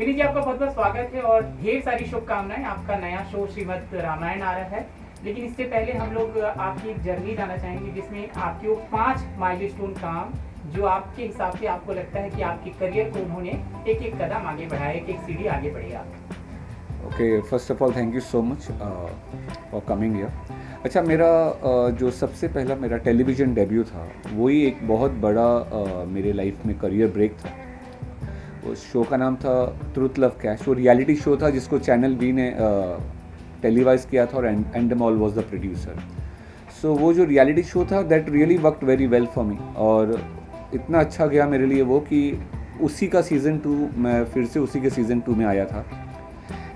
विनीत जी, आपका बहुत बहुत स्वागत है और ढेर सारी शुभकामनाएं। आपका नया शो श्रीमद् रामायण आ रहा है, लेकिन इससे पहले हम लोग आपकी एक जर्नी जाना चाहेंगे जिसमें आपके वो 5 माइलस्टोन काम जो आपके हिसाब से आपको लगता है कि आपके करियर को उन्होंने एक एक कदम आगे बढ़ाया, एक एक सीढ़ी आगे बढ़ी आप। Okay, first of all thank you so much for coming here. अच्छा, मेरा जो सबसे पहला मेरा टेलीविज़न डेब्यू था वही एक बहुत बड़ा मेरे लाइफ में करियर ब्रेक था। उस शो का नाम था ट्रूथ लव कैश। वो रियलिटी शो था जिसको चैनल वी ने टेलीवाइज किया था और एंडमॉल वाज द प्रोड्यूसर। सो वो जो रियलिटी शो था that really worked very well for me, और इतना अच्छा गया मेरे लिए वो कि उसी का सीज़न 2 मैं फिर से उसी के सीज़न 2 में आया था।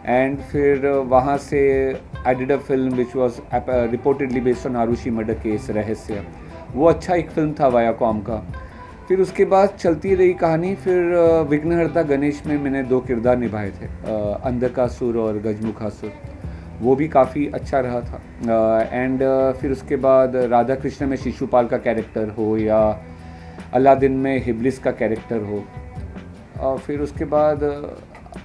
एंड फिर वहाँ से I did a film which was reportedly based on Aarushi murder case, Rahasya. वो अच्छा एक फिल्म था वायाकॉम का। फिर उसके बाद चलती रही कहानी। फिर विघ्नहर्ता गणेश में मैंने 2 किरदार निभाए थे, अंधकासुर और गजमुखासुर। वो भी काफ़ी अच्छा रहा था। एंड फिर उसके बाद राधा कृष्ण में शिशुपाल का कैरेक्टर हो या अलादीन में हिब्लिस का कैरेक्टर हो, और फिर उसके बाद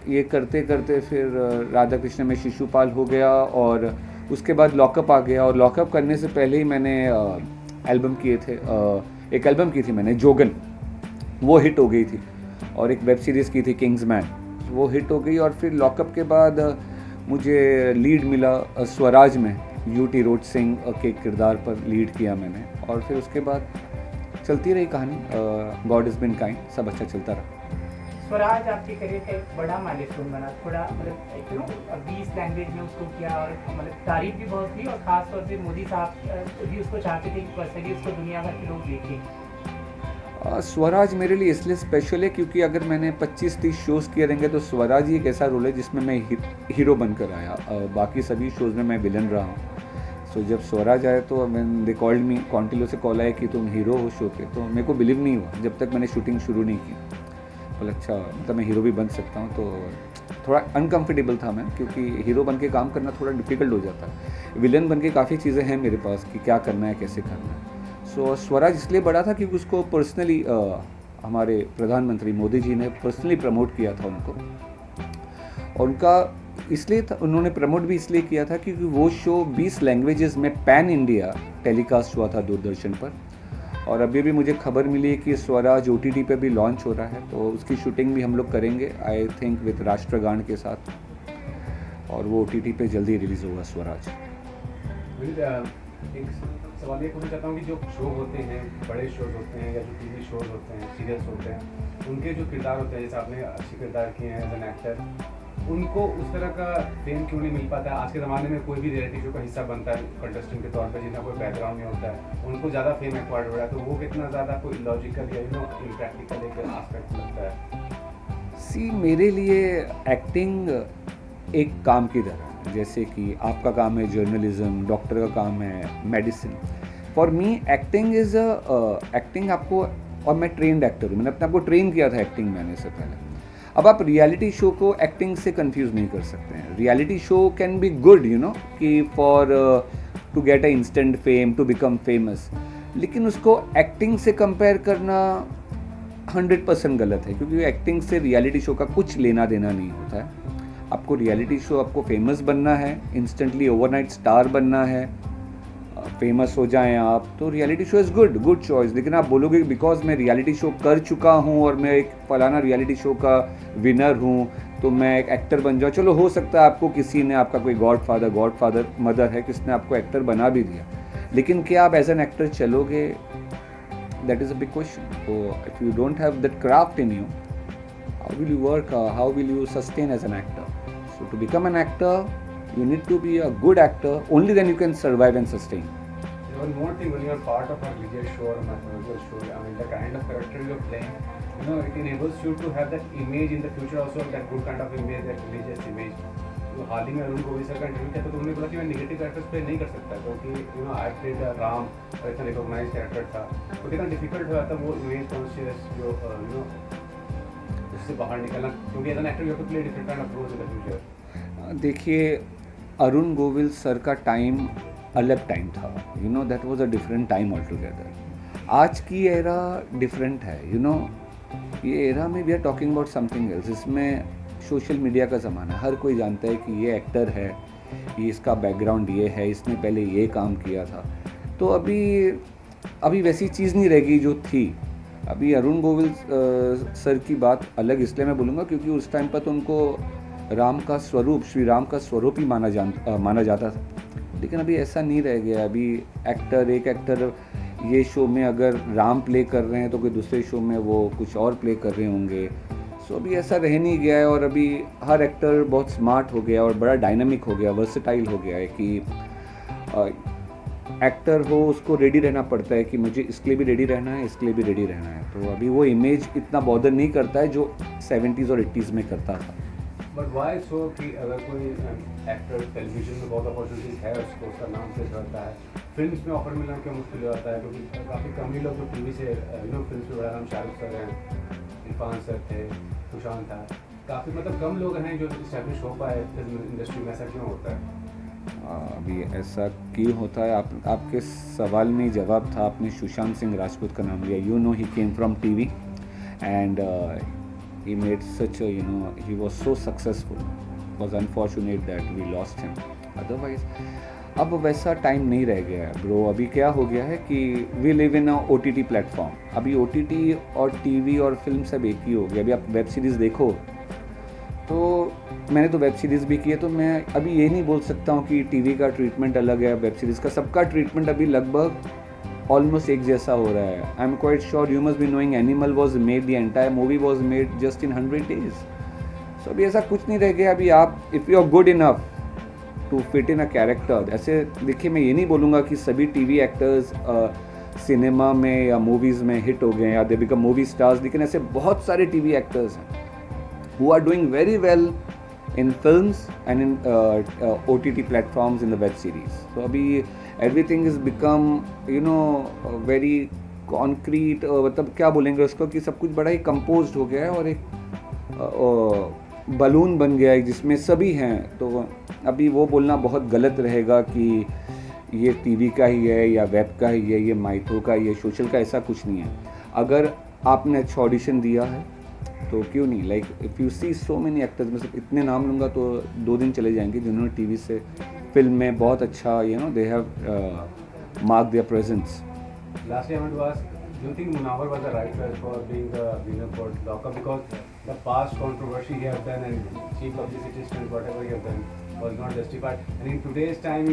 ये करते करते फिर राधा कृष्ण में शिशुपाल हो गया, और उसके बाद लॉकअप आ गया। और लॉकअप करने से पहले ही मैंने एल्बम किए थे, एक एल्बम की थी मैंने जोगन, वो हिट हो गई थी। और एक वेब सीरीज़ की थी किंग्समैन, वो हिट हो गई। और फिर लॉकअप के बाद मुझे लीड मिला स्वराज में, यूटी रोड सिंह के किरदार पर लीड किया मैंने। और फिर उसके बाद चलती रही कहानी, गॉड इज़ बिन काइंड, सब अच्छा चलता रहा। स्वराज आपके करियर का एक बड़ा माइलस्टोन बना, थोड़ा मतलब 20 लैंग्वेज में उसको किया और मतलब तारीफ भी बहुत थी, और खास तौर पे मोदी साहब भी उसको चाहते थे कि पर्सनली उसको दुनिया भर के लोग देखें। स्वराज मेरे लिए इसलिए स्पेशल है क्योंकि अगर मैंने 25-30 शोज़ किए रहेंगे तो स्वराज ही एक ऐसा रोल है जिसमें मैं हीरो बनकर आया। बाकी सभी शोज़ में मैं विलन रहा हूँ। सो जब स्वराज आया तो मैंने दे कॉल्ड मी, कॉन्टिलो से कॉल आया कि तुम हीरो हो शो के, तो मेरे को बिलीव नहीं हुआ जब तक मैंने शूटिंग शुरू नहीं की। बोला अच्छा, मतलब मैं हीरो भी बन सकता हूँ। तो थोड़ा अनकम्फर्टेबल था मैं, क्योंकि हीरो बन के काम करना थोड़ा डिफ़िकल्ट हो जाता है। विलन बन के काफ़ी चीज़ें हैं मेरे पास कि क्या करना है, कैसे करना है। सो स्वराज इसलिए बड़ा था क्योंकि उसको पर्सनली हमारे प्रधानमंत्री मोदी जी ने पर्सनली प्रमोट किया था उनको। और उनका इसलिए था, उन्होंने प्रमोट भी इसलिए किया था क्योंकि वो शो 20 लैंग्वेजेस में पैन इंडिया टेलीकास्ट हुआ था दूरदर्शन पर। और अभी भी मुझे खबर मिली है कि स्वराज OTT पे भी लॉन्च हो रहा है, तो उसकी शूटिंग भी हम लोग करेंगे आई थिंक विद राष्ट्रगान के साथ, और वो OTT पे जल्दी रिलीज़ होगा स्वराज। एक सवाल ये पूछना चाहता हूँ कि जो शो होते हैं, बड़े शोज होते हैं या जो टीवी शोज होते हैं, सीरियल्स होते हैं, उनके जो किरदार होते हैं, जैसे आपने अच्छे किरदार किए हैं एज एन एक्टर, उनको उस तरह का फेम क्यों नहीं मिल पाता है? आज के ज़माने में कोई भी रियलिटी शो का हिस्सा बनता है कंटेस्टेंट के तौर पर, जिनका कोई बैकग्राउंड नहीं होता है, उनको ज़्यादा फेम एक्वायर्ड हो रहा है, तो वो कितना ज़्यादा कोई लॉजिकल या इम्प्रैक्टिकल एक एस्पेक्ट लगता है? सी, मेरे लिए एक्टिंग एक काम की तरह है, जैसे कि आपका काम है जर्नलिज्म, डॉक्टर का काम है medicine. For me acting is acting आपको, और मैं ट्रेंड एक्टर हूँ, मैंने अपने आप को ट्रेन किया था एक्टिंग में आने से पहले। अब आप रियलिटी शो को एक्टिंग से कंफ्यूज नहीं कर सकते हैं। Reality show can be good कि for to get a instant fame, to become famous, लेकिन उसको एक्टिंग से कंपेयर करना 100% गलत है, क्योंकि एक्टिंग से रियलिटी शो का कुछ लेना देना नहीं होता है। आपको रियलिटी शो, आपको फेमस बनना है, इंस्टेंटली ओवरनाइट स्टार बनना है, फेमस हो जाएं आप, तो reality show is good choice. लेकिन आप बोलोगे बिकॉज मैं रियलिटी शो कर चुका हूं और मैं एक फलाना रियलिटी शो का विनर हूं तो मैं एक एक्टर बन जाऊँ। चलो, हो सकता है आपको किसी ने, आपका कोई गॉडफादर मदर है, किसने आपको एक्टर बना भी दिया, लेकिन क्या आप एज एन एक्टर चलोगे? That is a big question. तो if you don't have that craft in you, how will you work, how will you sustain as an actor? So to become an actor, you need to be a good actor, only then you can survive and sustain. One more thing, when you are part of a religious show or a mythological show, I mean the kind of character you are playing, it enables you to have that image in the future also, that good kind of image, that religious image. तो हाल ही में Arun Govil sir का interview किया तो उन्होंने बोला कि मैं negative characters play नहीं कर सकता, क्योंकि आई प्लेड राम और इतना रिकॉग्नाइज कैरेक्टर था, तो कितना डिफिकल्ट हो जाता वो इमेज कॉन्शियस जो उससे बाहर निकलना, क्योंकि as an actor you have to play different kind of roles in the future. देखिए, अरुण गोविल सर का टाइम अलग टाइम था, that was a different time all together. आज की एरा डिफरेंट है, ये एरा में we are talking about something else. इसमें सोशल मीडिया का ज़माना है, हर कोई जानता है कि ये एक्टर है, ये इसका बैकग्राउंड ये है, इसने पहले ये काम किया था। तो अभी वैसी चीज़ नहीं रह गई जो थी। अभी अरुण गोविल सर की बात अलग इसलिए मैं बोलूँगा क्योंकि उस टाइम पर तो उनको राम का स्वरूप, श्री राम का स्वरूप ही माना जाता था। लेकिन अभी ऐसा नहीं रह गया। अभी एक एक्टर ये शो में अगर राम प्ले कर रहे हैं तो कोई दूसरे शो में वो कुछ और प्ले कर रहे होंगे। सो अभी ऐसा रह नहीं गया है और अभी हर एक्टर बहुत स्मार्ट हो गया और बड़ा डायनामिक हो गया, वर्सेटाइल हो गया है कि एक्टर हो उसको रेडी रहना पड़ता है कि मुझे इसके लिए भी रेडी रहना है, इसके लिए भी रेडी रहना है। तो अभी वो इमेज इतना बॉदर नहीं करता है जो 70s और 80s में करता था। बट वाई सो कि अगर कोई एक्टर टेलीविजन में बहुत अपॉर्चुनिटीज है उसको, उसका नाम से करता है, फिल्म्स में ऑफर मिलना क्यों मुश्किल हो जाता है? क्योंकि काफ़ी कम ही लोग जो टीवी से फिल्म्स में बड़ा नाम शाहरुख सर हैं, इरफान सर थे, सुशांत था, काफ़ी मतलब कम लोग हैं जो इस्टेब्लिश हो पाए फिल्म इंडस्ट्री में। ऐसा क्यों होता है? अभी ऐसा क्यों होता है? आपके सवाल में ही जवाब था। आपने सुशांत सिंह राजपूत का नाम लिया। You know he came from TV and he made such a, he was so successful. It was unfortunate that we lost him. Otherwise अब वैसा टाइम नहीं रह गया है ब्रो। अभी क्या हो गया है कि we live in a OTT platform. अभी OTT और टीवी और फिल्म सब एक ही हो गया। अभी आप वेब सीरीज़ देखो तो मैंने तो वेब सीरीज़ भी की है, तो मैं अभी ये नहीं बोल सकता हूँ कि टीवी का ट्रीटमेंट अलग है, वेब सीरीज़ का। सबका ट्रीटमेंट अभी लगभग ऑलमोस्ट एक जैसा हो रहा है। I am quite sure you must be knowing Animal was made, the entire movie was made just in 100 days। So अभी ऐसा कुछ नहीं रह गया। अभी आप if you are good enough to fit in a character, ऐसे देखिए मैं ये नहीं बोलूँगा कि सभी टीवी एक्टर्स सिनेमा में या मूवीज़ में हिट हो गए या दे बिकम मूवी स्टार्स, लेकिन ऐसे बहुत सारे टीवी एक्टर्स हैं who are doing very well in films and in OTT platforms in the web series. So abhi everything is become very concrete, मतलब क्या बोलेंगे उसको कि सब कुछ बड़ा ही composed हो गया है और एक बलून बन गया है जिसमें सभी हैं। तो अभी वो बोलना बहुत गलत रहेगा कि ये टीवी का ही है या वेब का ही है, ये माइथो का, ये सोशल का, ऐसा कुछ नहीं है। अगर आपने अच्छा ऑडिशन दिया है तो क्यों नहीं। Like if you see so many actors, में सिर्फ इतने नाम लूँगा तो 2 दिन चले जाएंगे जिन्होंने टीवी से फिल्म में बहुत अच्छा they have mark there presence. Lastly, I want to ask, do you think Munawar was the right choice for being the winner for Lockup? Because the past controversy he have done and cheap publicity stunt whatever he have done was not justified. And in today's time,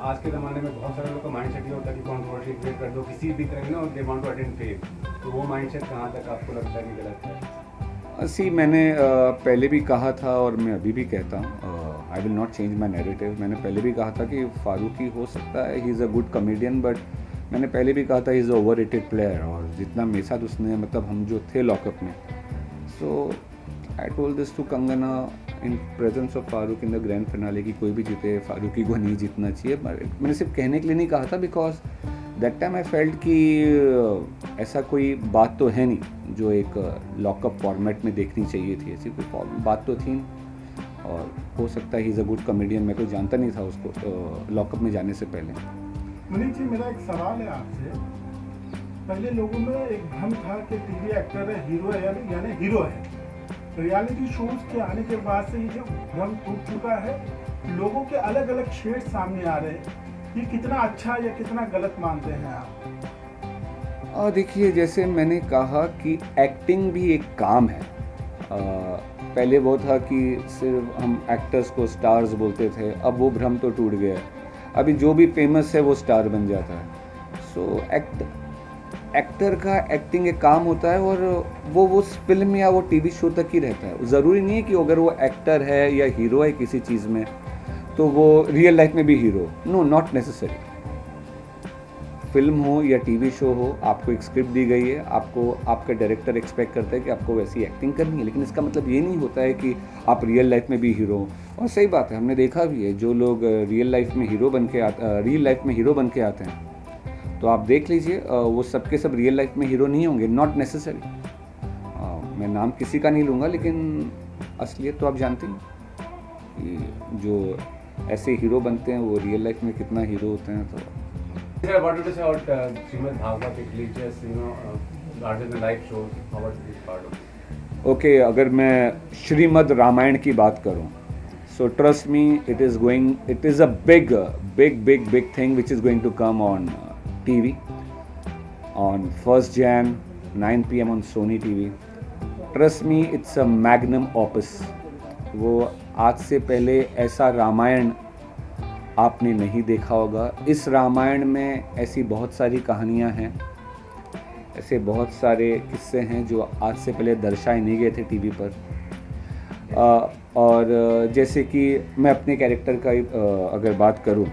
आज के ज़माने में बहुत सारे लोग का mindset ये होता है कि कंट्रोवर्सी क्रिएट कर दो किसी भी तरह, they want to attain fame. तो वो माइंडसेट कहाँ तक आपको लगता है कि गलत है? मैंने पहले भी कहा था और मैं अभी भी कहता हूँ, I will not change my narrative. मैंने पहले भी कहा था कि फारूकी हो सकता है, he is a good comedian, but मैंने पहले भी कहा था he is a overrated player. और जितना मेरे साथ उसने, मतलब हम जो थे लॉकअप में, so I told this to Kangana in presence of Farooq in the grand finale कि कोई भी जीते, फारूकी को नहीं जीतना चाहिए। मैंने सिर्फ कहने के लिए नहीं कहा था, because that time I felt कि ऐसा कोई बात तो है नहीं जो एक लॉकअप फॉर्मेट में देखनी चाहिए थी। ऐसी कोई बात तो थी नहीं। और हो सकता है he is a good comedian, मैं कोई जानता नहीं था उसको लॉकअप में जाने से पहले। मनीष जी, मेरा एक सवाल है आपसे। पहले लोगों में एक भ्रम था कि टीवी एक्टर है, हीरो है, यानी हीरो है। रियलिटी शोज के आने के बाद से ये जो भ्रम टूट चुका है, लोगों के अलग अलग शेड सामने आ रहे हैं। ये कितना अच्छा या कितना गलत मानते हैं आप? देखिए, जैसे मैंने कहा कि एक्टिंग भी एक काम है। पहले वो था कि सिर्फ हम एक्टर्स को स्टार्स बोलते थे, अब वो भ्रम तो टूट गया है। अभी जो भी फेमस है वो स्टार बन जाता है। सो एक्टर का एक्टिंग एक काम होता है और वो उस फिल्म या वो टीवी शो तक ही रहता है। ज़रूरी नहीं है कि अगर वो एक्टर है या हीरो है किसी चीज़ में तो वो रियल लाइफ में भी hero. No, not necessary. Film हो या टीवी शो हो, आपको एक स्क्रिप्ट दी गई है, आपको आपका डायरेक्टर एक्सपेक्ट करता है कि आपको वैसी एक्टिंग करनी है, लेकिन इसका मतलब ये नहीं होता है कि आप रियल लाइफ में भी हीरो हो। और सही बात है, हमने देखा भी है, जो लोग रियल लाइफ में हीरो बन के आते हैं, तो आप देख लीजिए वो सब के सब रियल लाइफ में हीरो नहीं होंगे। Not necessary. मैं नाम किसी का नहीं लूँगा, लेकिन असलियत तो आप जानते हैं कि जो ऐसे हीरो बनते हैं वो रियल लाइफ में कितना हीरो होते हैं। तो I wanted to say about Srimad Bhagavath, religious, larger than life shows. How about this part of it? Okay अगर मैं श्रीमद् रामायण की बात करूं, so trust me it is a big thing which is going to come on TV on 1st Jan 9 PM on Sony TV. Trust me, it's a magnum opus. वो आज से पहले ऐसा रामायण आपने नहीं देखा होगा. इस रामायण में ऐसी बहुत सारी कहानियाँ हैं, ऐसे बहुत सारे किस्से हैं जो आज से पहले दर्शाए नहीं गए थे टीवी पर. और जैसे कि मैं अपने कैरेक्टर का अगर बात करूं,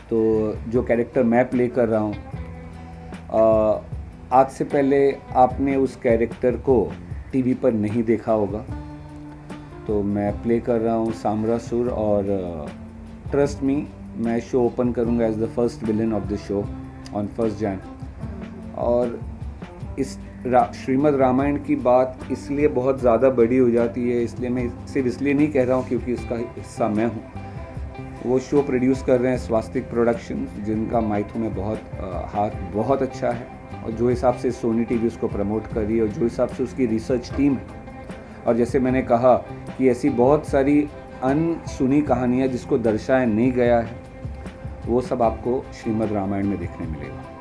तो जो कैरेक्टर मैं प्ले कर रहा हूं, आज से पहले आपने उस कैरेक्टर को टीवी पर नहीं देखा होगा. तो मैं प्ले कर रहा हूं सामरासुर, और ट्रस्ट मी, मैं शो ओपन करूंगा as the first villain of the show on 1st Jan. और इस श्रीमद् रामायण की बात इसलिए बहुत ज़्यादा बड़ी हो जाती है, इसलिए मैं सिर्फ इसलिए नहीं कह रहा हूँ क्योंकि इसका हिस्सा मैं हूँ. वो शो प्रोड्यूस कर रहे हैं स्वास्तिक प्रोडक्शन, जिनका माइथू में हाथ बहुत अच्छा है, और जो हिसाब से सोनी टीवी उसको प्रमोट कर रही है, और जो हिसाब से उसकी रिसर्च टीम है, और जैसे मैंने कहा कि ऐसी बहुत सारी अनसुनी कहानियाँ जिसको दर्शाया नहीं गया है, वो सब आपको श्रीमद् रामायण में देखने मिलेगा.